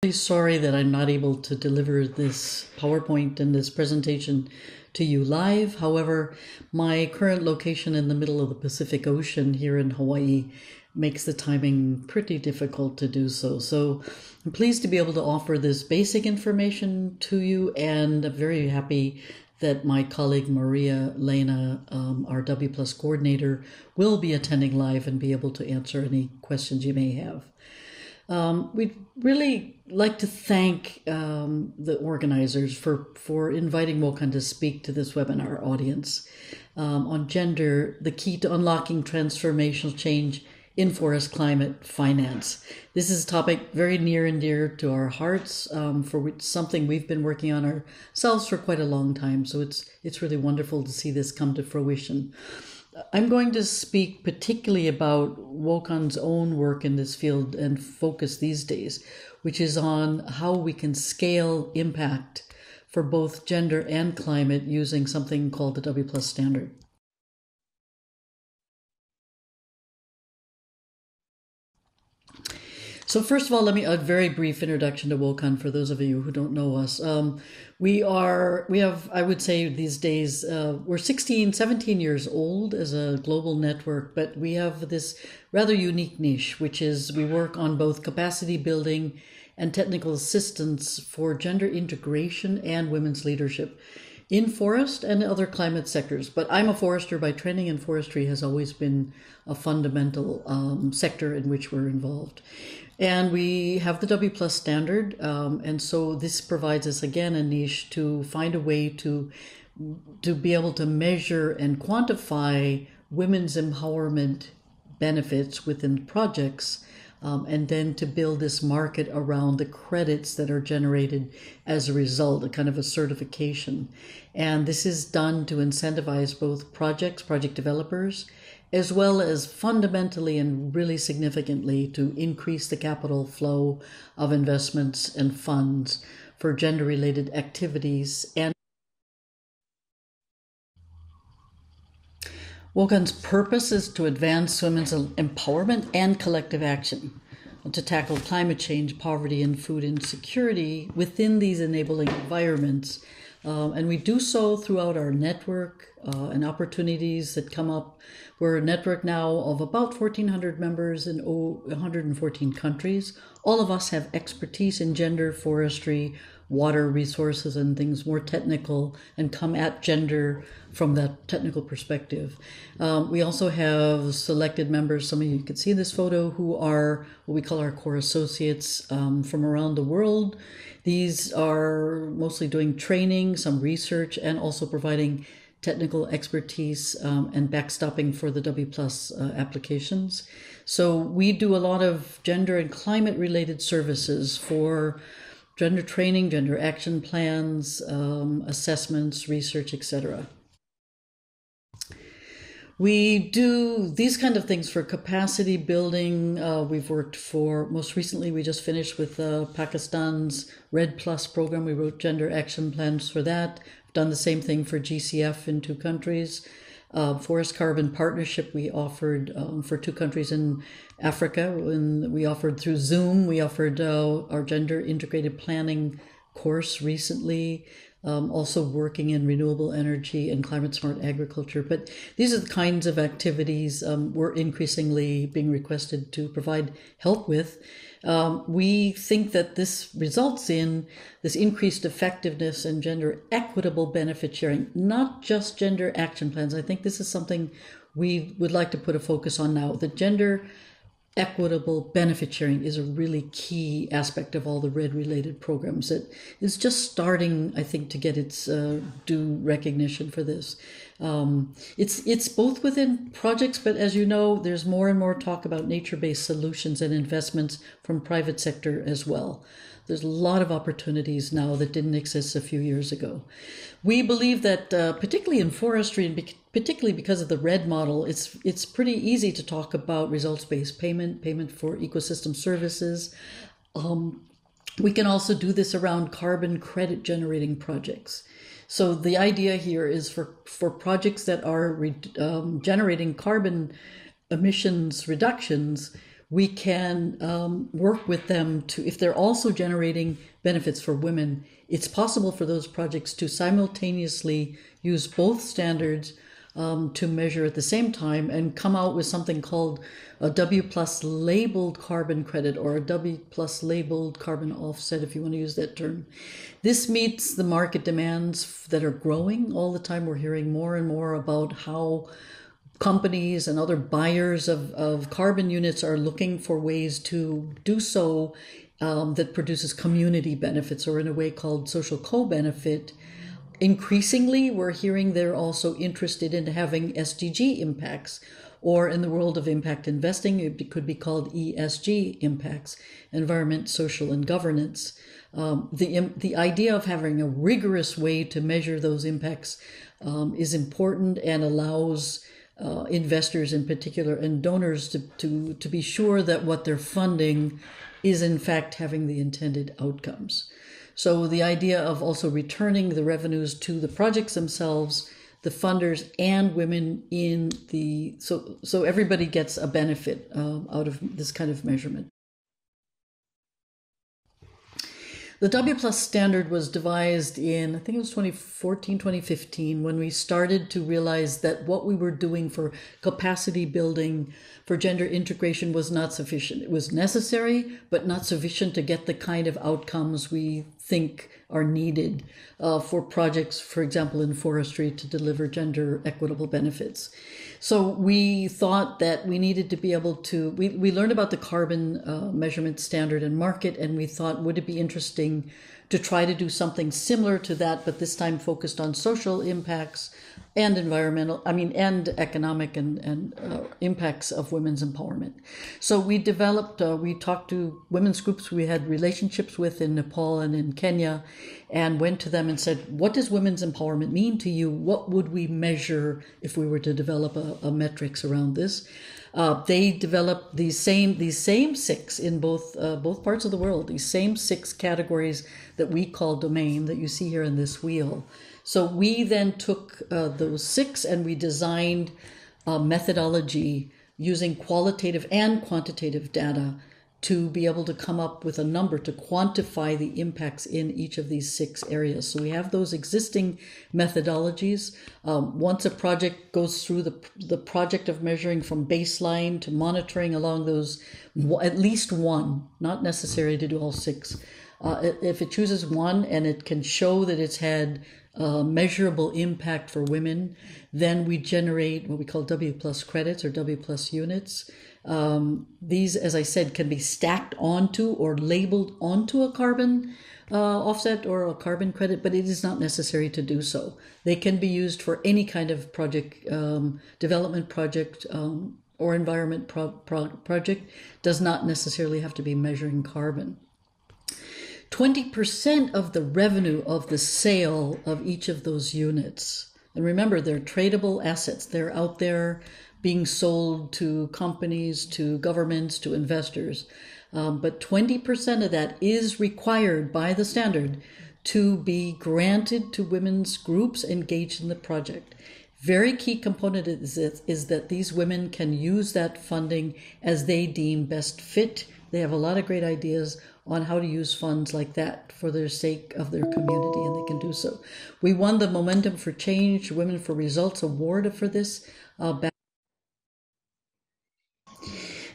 Really sorry that I'm not able to deliver this PowerPoint and this presentation to you live. However, my current location in the middle of the Pacific Ocean here in Hawaii makes the timing pretty difficult to do so. So I'm pleased to be able to offer this basic information to you, and I'm very happy that my colleague Maria Lena, our W Plus coordinator, will be attending live and be able to answer any questions you may have. We'd really like to thank the organizers for inviting WOCAN to speak to this webinar audience on gender, the key to unlocking transformational change in forest climate finance. This is a topic very near and dear to our hearts, for which something we've been working on ourselves for quite a long time. So it's really wonderful to see this come to fruition. I'm going to speak particularly about WOCAN's own work in this field and focus these days, which is on how we can scale impact for both gender and climate using something called the W Plus standard. So first of all, let me a very brief introduction to WOCAN for those of you who don't know us. We have, I would say these days, we're 17 years old as a global network, but we have this rather unique niche, which is we work on both capacity building and technical assistance for gender integration and women's leadership in forest and other climate sectors. But I'm a forester by training, and forestry has always been a fundamental sector in which we're involved. And we have the W Plus standard, and so this provides us again a niche to find a way to be able to measure and quantify women's empowerment benefits within projects, and then to build this market around the credits that are generated as a result, a kind of a certification. And this is done to incentivize both project developers, as well as fundamentally and really significantly to increase the capital flow of investments and funds for gender-related activities. And WOCAN's purpose is to advance women's empowerment and collective action to tackle climate change, poverty, and food insecurity within these enabling environments. And we do so throughout our network and opportunities that come up. We're a network now of about 1,400 members in 114 countries. All of us have expertise in gender, forestry, water resources, and things more technical, and come at gender from that technical perspective. We also have selected members, some of you can see in this photo, who are what we call our core associates from around the world. These are mostly doing training, some research, and also providing technical expertise and backstopping for the W Plus applications. So we do a lot of gender and climate related services for gender training, gender action plans, assessments, research, etc. We do these kind of things for capacity building. We've worked for, most recently we just finished with Pakistan's Red Plus program. We wrote gender action plans for that. We've done the same thing for GCF in 2 countries. Forest Carbon Partnership we offered for 2 countries in Africa. When we offered through Zoom, we offered our gender integrated planning course recently. Also working in renewable energy and climate smart agriculture. But these are the kinds of activities we're increasingly being requested to provide help with. We think that this results in this increased effectiveness and gender equitable benefit sharing, not just gender action plans. I think this is something we would like to put a focus on now. The gender equitable benefit sharing is a really key aspect of all the RED related programs. It is just starting, I think, to get its due recognition for this. It's both within projects, but as you know, there's more and more talk about nature-based solutions and investments from private sector as well. There's a lot of opportunities now that didn't exist a few years ago. We believe that particularly in forestry, and particularly because of the RED model, it's pretty easy to talk about results-based payment for ecosystem services. We can also do this around carbon credit generating projects. So the idea here is for projects that are generating carbon emissions reductions, we can work with them to, if they're also generating benefits for women, it's possible for those projects to simultaneously use both standards to measure at the same time and come out with something called a W plus labeled carbon credit, or a W plus labeled carbon offset, if you want to use that term. This meets the market demands that are growing all the time. We're hearing more and more about how companies and other buyers of carbon units are looking for ways to do so that produces community benefits, or in a way called social co-benefit. Increasingly, we're hearing they're also interested in having SDG impacts, or in the world of impact investing, it could be called ESG impacts, environment, social, and governance. The idea of having a rigorous way to measure those impacts is important and allows investors in particular and donors to be sure that what they're funding is in fact having the intended outcomes. So the idea of also returning the revenues to the projects themselves, the funders, and women in the, so everybody gets a benefit out of this kind of measurement. The W plus standard was devised in, I think it was 2014, 2015, when we started to realize that what we were doing for capacity building, for gender integration, was not sufficient. It was necessary, but not sufficient to get the kind of outcomes we think are needed for projects, for example, in forestry, to deliver gender equitable benefits. So we thought that we needed to be able to, we learned about the carbon measurement standard and market, and we thought, would it be interesting to try to do something similar to that, but this time focused on social impacts and environmental, and economic and impacts of women's empowerment. So we developed, we talked to women's groups we had relationships with in Nepal and in Kenya, and went to them and said, what does women's empowerment mean to you? What would we measure if we were to develop a metrics around this? They developed these same six in both parts of the world, these same six categories that we call domain that you see here in this wheel. So we then took those six and we designed a methodology using qualitative and quantitative data to be able to come up with a number to quantify the impacts in each of these six areas. So we have those existing methodologies. Once a project goes through the project of measuring from baseline to monitoring along those, at least one, not necessary to do all six. If it chooses one and it can show that it's had measurable impact for women, then we generate what we call W plus credits or W plus units. These, as I said, can be stacked onto or labeled onto a carbon offset or a carbon credit, but it is not necessary to do so. They can be used for any kind of project, development project, or environment project. Does not necessarily have to be measuring carbon. 20% of the revenue of the sale of each of those units, and remember, they're tradable assets. They're out there being sold to companies, to governments, to investors. But 20% of that is required by the standard to be granted to women's groups engaged in the project. Very key component is that these women can use that funding as they deem best fit. They have a lot of great ideas on how to use funds like that for the sake of their community, and they can do so. We won the Momentum for Change Women for Results Award for this.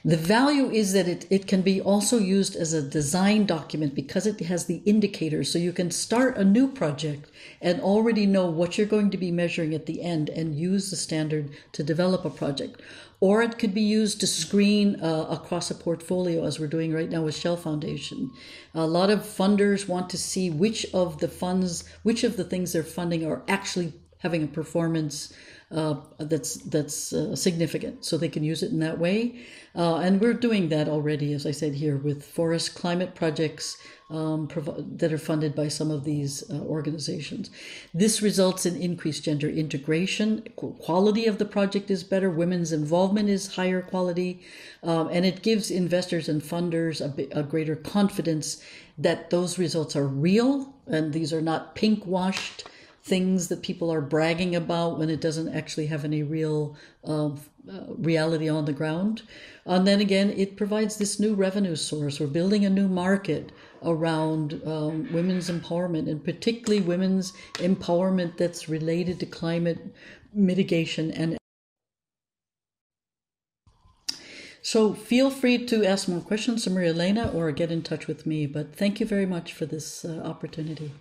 The value is that it can be also used as a design document because it has the indicators. So you can start a new project and already know what you're going to be measuring at the end and use the standard to develop a project. Or it could be used to screen across a portfolio, as we're doing right now with Shell Foundation. A lot of funders want to see which of the things they're funding are actually having a performance that's significant, so they can use it in that way. And we're doing that already, as I said here, with forest climate projects that are funded by some of these organizations. This results in increased gender integration. Quality of the project is better. Women's involvement is higher quality. And it gives investors and funders a greater confidence that those results are real and these are not pink-washed things that people are bragging about when it doesn't actually have any real reality on the ground. And then again, it provides this new revenue source. We're building a new market around women's empowerment, and particularly women's empowerment that's related to climate mitigation. And so feel free to ask more questions to Maria Elena or get in touch with me. But thank you very much for this opportunity.